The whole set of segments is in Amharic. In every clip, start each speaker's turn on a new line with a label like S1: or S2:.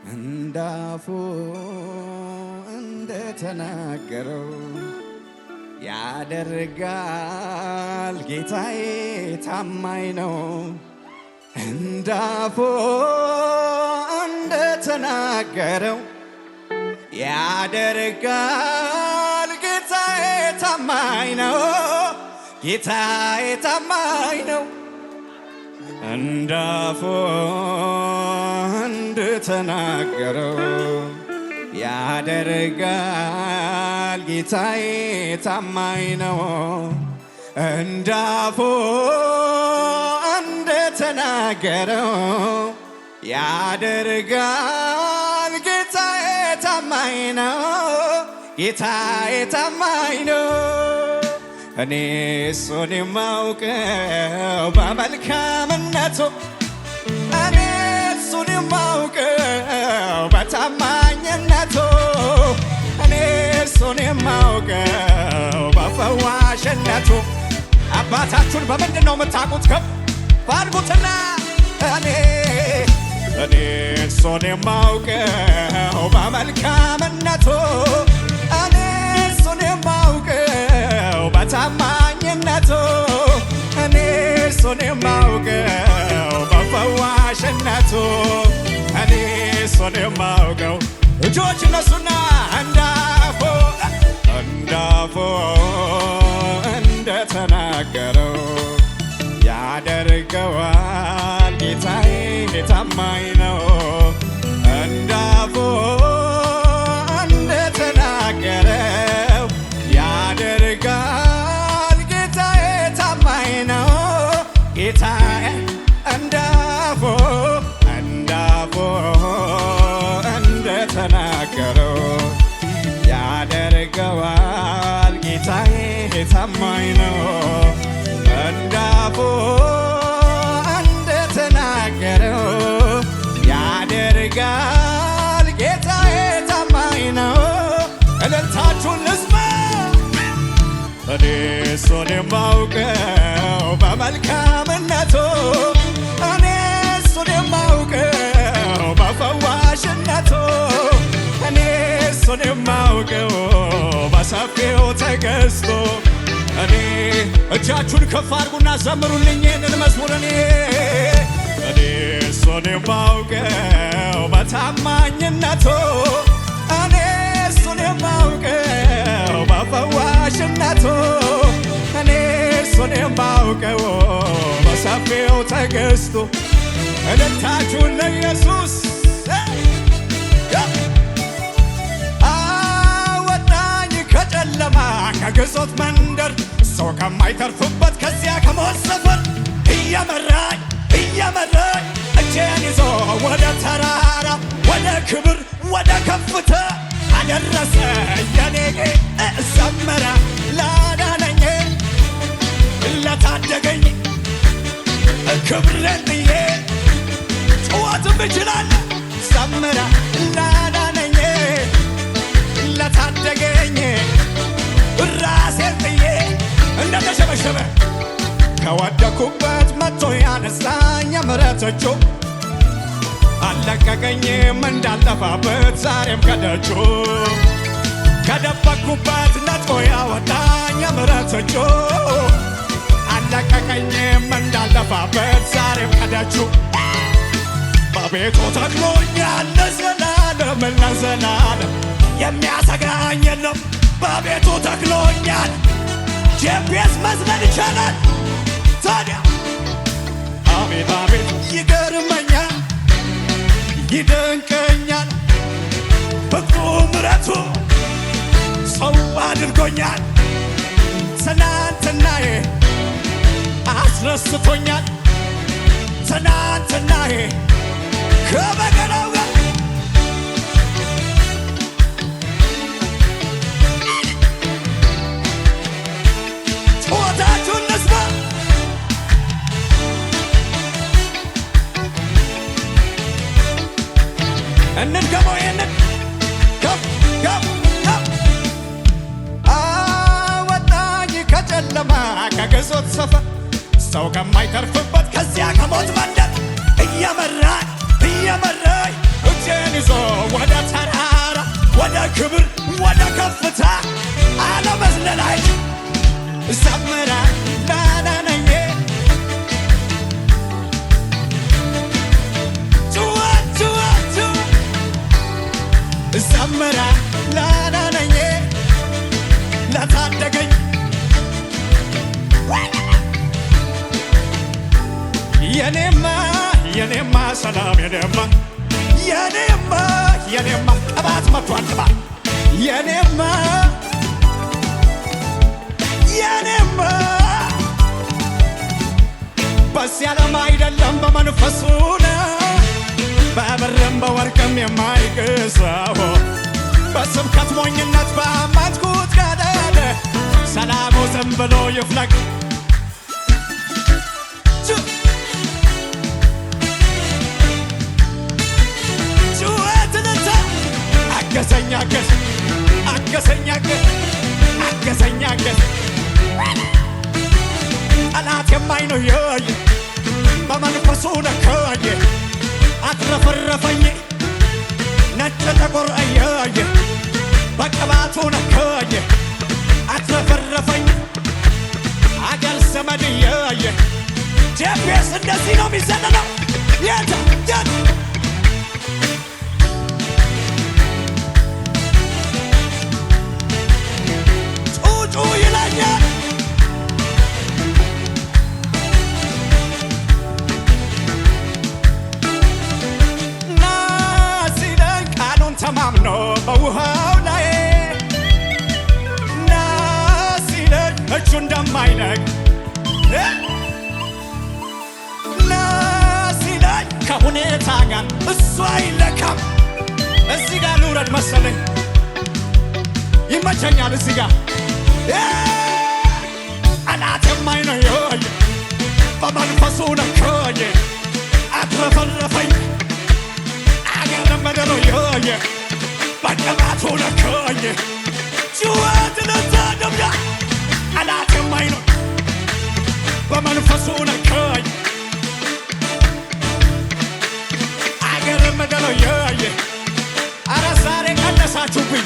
S1: እንዳፉ እንደተናገረው ያደርጋል ጌታዬ ታማኝ ነው። እንዳፉ እንደተናገረው ያደርጋል ጌታዬ ታማኝ ነው። ጌታዬ ታማኝ ነው። እንዳፉ እንደተናገረው ያደርጋል ጌታዬ ታማኝ ነው። እንዳፉ እንደተናገረው ያደርጋል ጌታዬ ታማኝ ነው። ጌታዬ ታማኝ ነው። እኔ እሱን የማውቀው በመልካምነቱ እኔ እሱን የማውቀው በታማኝነቱ እኔ እሱን የማውቀው በፈዋሽነቱ። አባታችሁን በምንድን ነው የምታውቁት? ከፍ አድርጉትና እኔ እሱን የማውቀው በመልካምነቱ እኔ እሱን የማውቀው በታማኝነቱ እኔ እሱን የማውቀው በፈዋሽነቱ እኔ እሱን የማውቀው። እጆች እነሱና እንዳፉ እንደተናገረው ያደርገዋል ጌታዬ ታማኝ ነው። እንዳፉ እንደተናገረው ያደርጋል ጌታዬ ታማኝ ነው። ጌታዬ እንዳፉ እንደተናገረው ያደርገዋል ጌታዬ ታማኝ ነው። እንዳፉ እንደተናገረው ያደርጋል ጌታዬ ታማኝ ነው። እልልታችሁን ልስማ። እኔ እሱን የማውቀው በመልካምነቱ እኔ እሱን የማውቀው በፈዋሽነቱ እኔ እሱን የማውቀው በሰፊው ተገዝቶ እኔ እጃችሁን ከፍ አድርጉና ዘምሩልኝ ይህንን መዝሙር። እኔ እሱን የማውቀው በታማኝነቱ እኔ እሱን የማውቀው በፈዋሽነቱ እኔ እሱን የማውቀው በሰፊው ተገዝቶ። እልልታችሁን ለኢየሱስ። አወጣኝ ከጨለማ ከግዞት መንደር ሰው ከማይተርፍበት ከዚያ ከሞት ሰፈር እየመራኝ እጄን ይዞ ወደ ተራራ ወደ ክብር ወደ ከፍታ አደረሰ የኔ ዘመረ ላዳነኝ ለታደገኝ ክብሬን ጥዬ ጭዋትም እችላለሁ። ዘመረ ላዳነኝ ለታደገኝ ራሴን ጥዬ እንደተሸበሸበ ከወደኩበት መጥቶ ያነሳኝ የምሕረት እጁ አለቀቀኝም እንዳልጠፋበት ዛሬም ከደጁ ከደበቅኩበት ነጥቆ ያወጣኝ የምሕረት እጁ አለቀቀኝም እንዳልጠፋበት ዛሬም ከደጁ በቤቱ ተክሎኛል ለዘላለም ለዘላለም የሚያሰጋኝ የለም። በቤቱ ተክሎኛል ጄፒኤስ መዝለል ይቻላል። ታዲያ አቤት አቤት ይገርመኛል ይደንቀኛል ፍቅሩ ምሕረቱ ሰው አድርጎኛል። ትናንትናዬ አስረስቶኛል። ትናንትናዬ ከበገናው ጋር ጩኸታችሁን ንስማ። እንድገመው ይህንን ከፍ ከፍ ከፍ። አወጣኝ ከጨለማ ከግዞት ሰፈር ሰው ከማይተርፍበት ከዚያ ከሞት መንደር እየመራኝ እጄን ይዞ ክብር ወደ ከፍታ አለመዝለላይ ዘምራ ላላነኝ ዘምራ ላላነኝ ለታደገኝ የኔማ ሰላም የኔማ ቅባት መጥቷል ቅባት የኔማ በዚህ ዓለም አይደለም በመንፈሱ ነው በብርም በወርቅም የማይገዛው በስብከት ሞኝነት በአማትኩት ገደል ሰላሙ ዝም ብሎ ይፍለቅ አገዘኛገዝ ጠላት የማይነው የየ በመንፈሱ ነካየ አትረፈረፈኝ ነጭ ጥቁር እየየ በቅባቱ ነካየ አትረፈረፈኝ አገር ዘመድ እየየ ጄፒኤስ እንደዚህ ነው የሚዘለለው የት ይለኛል ናሲለኝ ቃሉን ተማምኖ በውሃው ላይ ናሲለኝ እጁ እንደማይነቅ ናሲለኝ ከሁኔታ ጋር እሱ አይለካም እዚህ ጋር ልውረድ መሰለኝ ይመቸኛል እዚህ ጋር ጠላት የማይነው የየ በመንፈሱ ነካየ አትረፈረፈኝ አገር መደሮ የየ በቅባቱ ነካየ ጭዋት ለታደብያ ጠላት የማይነው በመንፈሱ ነካየ አገር መደሮ የየ አረ ዛሬ ቀነሳችሁብኝ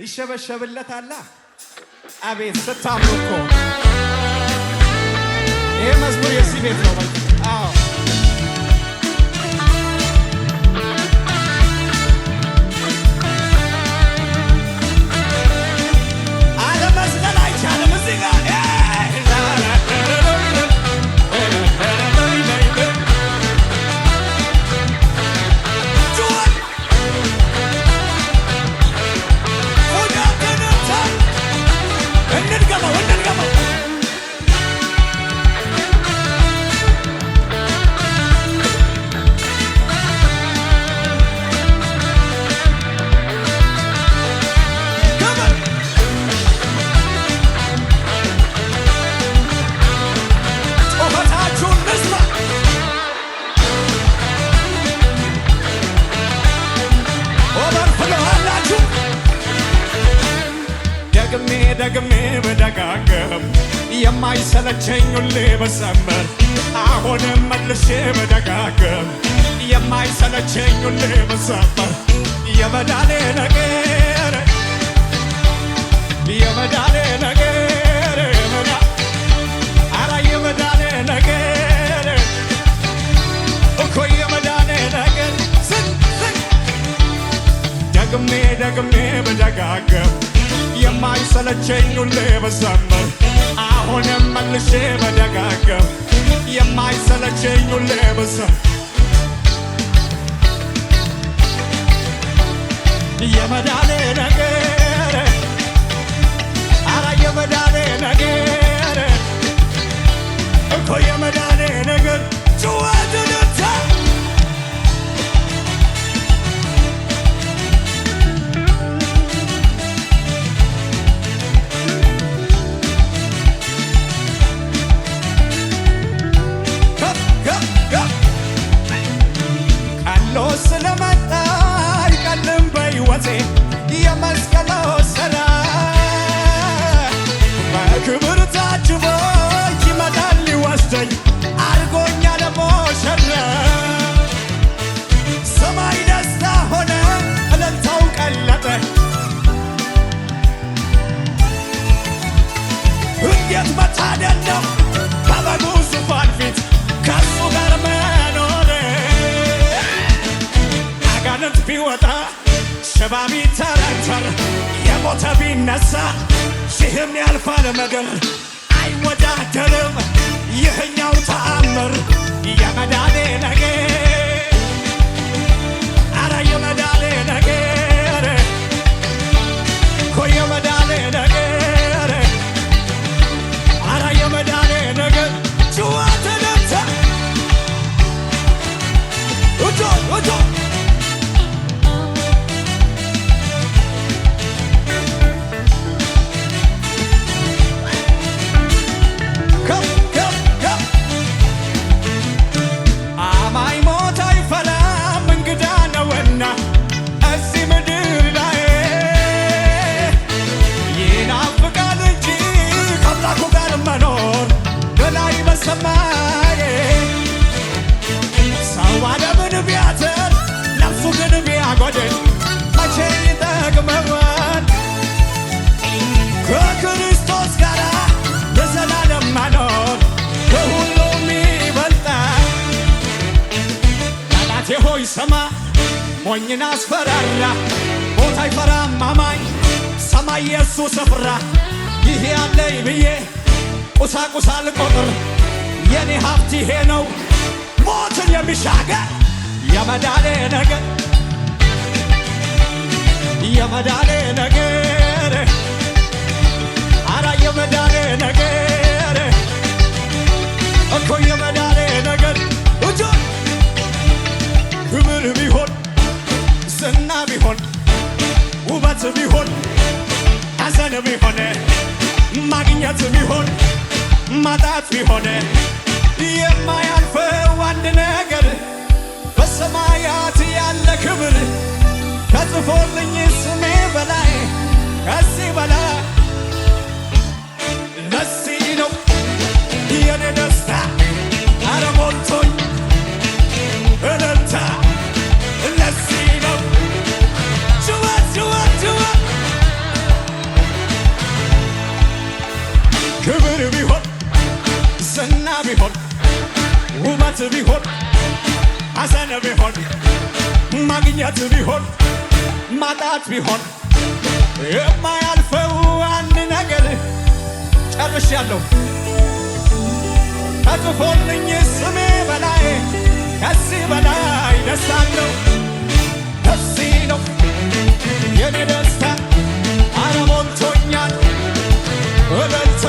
S1: ይሸበሸብለታል አቤት ስታምሩ እኮ ይሄ መዝሙር የዚህ ቤት ነው አዎ አለመዝለል አይቻልም እዚህ ጋር እንድገመው ደግሜ በደጋገም የማይሰለቸኝ ሁሌ በዘምር አሁንም መልሼ በደጋገም የማይሰለቸኝ ሁሌ በዘምር የመዳኔ ነገር አረ የመዳኔ ነገር እኮ የመዳኔ ነገር ደግሜ በደጋገም የማይሰለቸኝ ሁሌ በዘምር አሁንም መልሼ በደጋገም የማይሰለቸኝ ሁሌ በዘምር የመዳኔ ነገር አረ የመዳኔ ነገር እኮ የመዳኔ ነገር ጭዋድንታ የመስቀሉ ሥራ በክብር ታጅቦ ይመጣል ሊወስደኝ አድርጎኛል ሙሽራ ሰማይ ደስታ ሆነ እልልታው ቀለጠ እንዴት መታደል ነው በበጉ ዙፋን ፊት ከሱ ጋር መኖር አጋንንት ቢወጣ ሽባ ቢተረተር የሞተ ቢነሳ ይህም ያልፋል ምድር አይወዳደርም ይህኛው ተአምር የመዳኔ ነገር አረ የመዳኔ ነገር እኮ የመዳኔ ነገር አረ የመዳኔ ነገር ጭዋት ነታ ውጆ ውጆ ሰማዬ ሰው ዓለምን ቢያተር ነፍሱ ግን ቢያጎድል መቼ ይጠቅመዋል? ከክርስቶስ ጋር ለዘላለም መኖር ከሁሉም ይበልጣል። ጠላቴ ሆይ ስማ ሞኝን አስፈራራ ሞት አይፈራም አማኝ ሰማይ የሱ ስፍራ ይሄ ያለኝ ብዬ ቁሳቁስ አልቆጥር የኔ ሀብት ይሄ ነው ሞትን የሚሻገር የመዳኔ ነገር የመዳኔ ነገር አራ የመዳኔ ነገር እኮ የመዳኔ ነገር እጆ ክብር ቢሆን ዝና ቢሆን ውበት ቢሆን ሐዘን ቢሆን ማግኘት ቢሆን ማጣት ቢሆን የማያልፈው አንድ ነገር በሰማያት ያለ ክብር ተጽፎልኝ ስሜ በላይ ከዚህ በላይ ለዚህ ነው የኔ ደስታ አረ ሞልቶኝ እልልታ ለዚህ ነው ጭዋት ጭዋት ጭዋት ክብር ቢሆን ዝና ቢሆን ውበት ቢሆን ሐዘን ቢሆን ማግኘት ቢሆን ማጣት ቢሆን የማያልፈው አንድ ነገር ጨርሻለሁ ተጽፎልኝ ስሜ በላይ ከዚህ በላይ ደስታለሁ ከዚህ ነው የኔ ደስታ አረ ሞልቶኛል እልልታ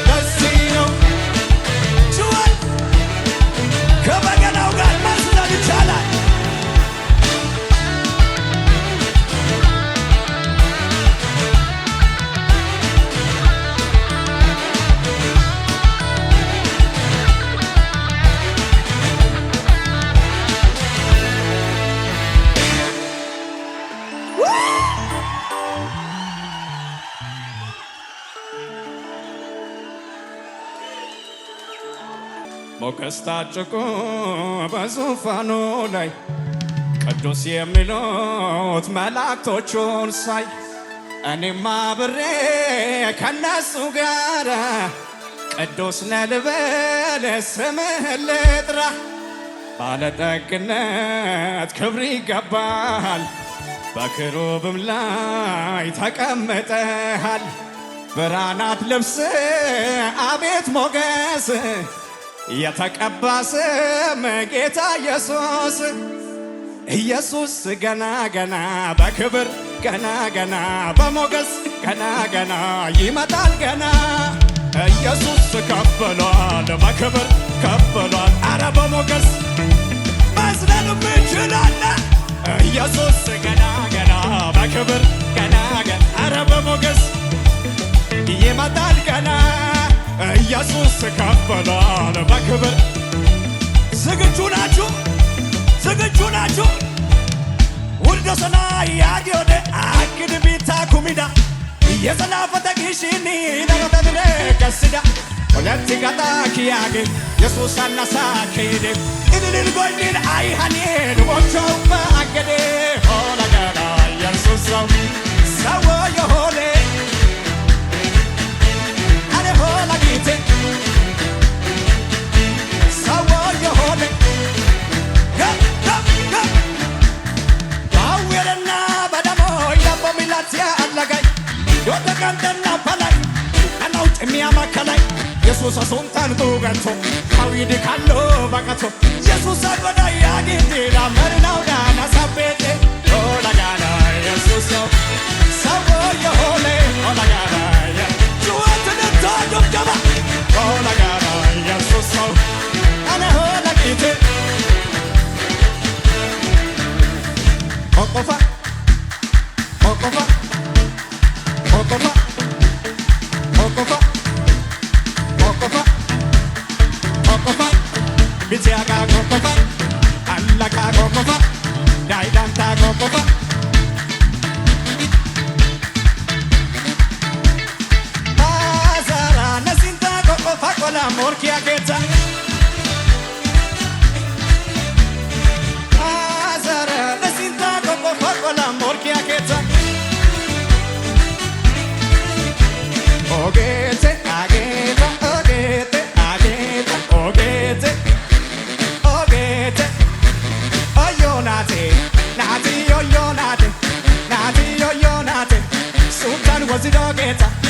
S1: ለዚህ ነው ጭዋት ከበገናው ጋር ማዝለል ይቻላል። ሞገስ ታጭቆ በዙፋኑ ላይ ቅዱስ የሚሉት መላእክቶቹን ሳይ እኔም አብሬ ከነሱ ጋር ቅዱስ ነህ ልበል ስምህን ልጥራ ባለጠግነት ክብር ይገባል በክሩብም ላይ ተቀምጠሃል ብርሃናት ልብስ አቤት ሞገስ የተቀባ ስም ጌታ ኢየሱስ ኢየሱስ ገና ገና በክብር ገና ገና በሞገስ ገና ገና ይመጣል ገና ኢየሱስ ከፍ ብሏል በክብር ከፍ ብሏል አረ በሞገስ መዝለል ምችላለ ኢየሱስ ገና ገና በክብር ገና ገና አረ በሞገስ ይመጣል ገና ኢየሱስ ከፍ ብሏል በክብር ዝግጁ ናችሁ? ዝግጁ ናችሁ? ውርደ ሰናይ ያዲዮደ mida Yesalafata kishini Nagatadne kasida Olati gata kiyage Yesus anasa kede Idil goinin ay hanid Wachopa agade Hola gada Yesus sawa yo hole Ale hola gite sawa yo hole Go go go Awirna badamo Yabo milatia alagay Yota kantana palay Anaut miyama kalay Jesus asuntan tuganto Hawidi kallo bagato Jesus agoda yagindira Marinauda nasapete Hola gada Jesus Sawo yo hole Hola gada Chuata the dog of Java Hola gada Jesus Ana hola gite Okofa Okofa Okofa Okofa Okofa Okofa Bitiaga Okofa Allaka Okofa Daidanta Okofa Azara Nasinta Okofa Kola Morkia Geta Azara Nasinta Okofa Kola Morkia Geta Ogete, ageta, ogete, ageta, ogete, ogete, oyonate, nati, oyonate, nati, oyonate, Sultan was it ogeta.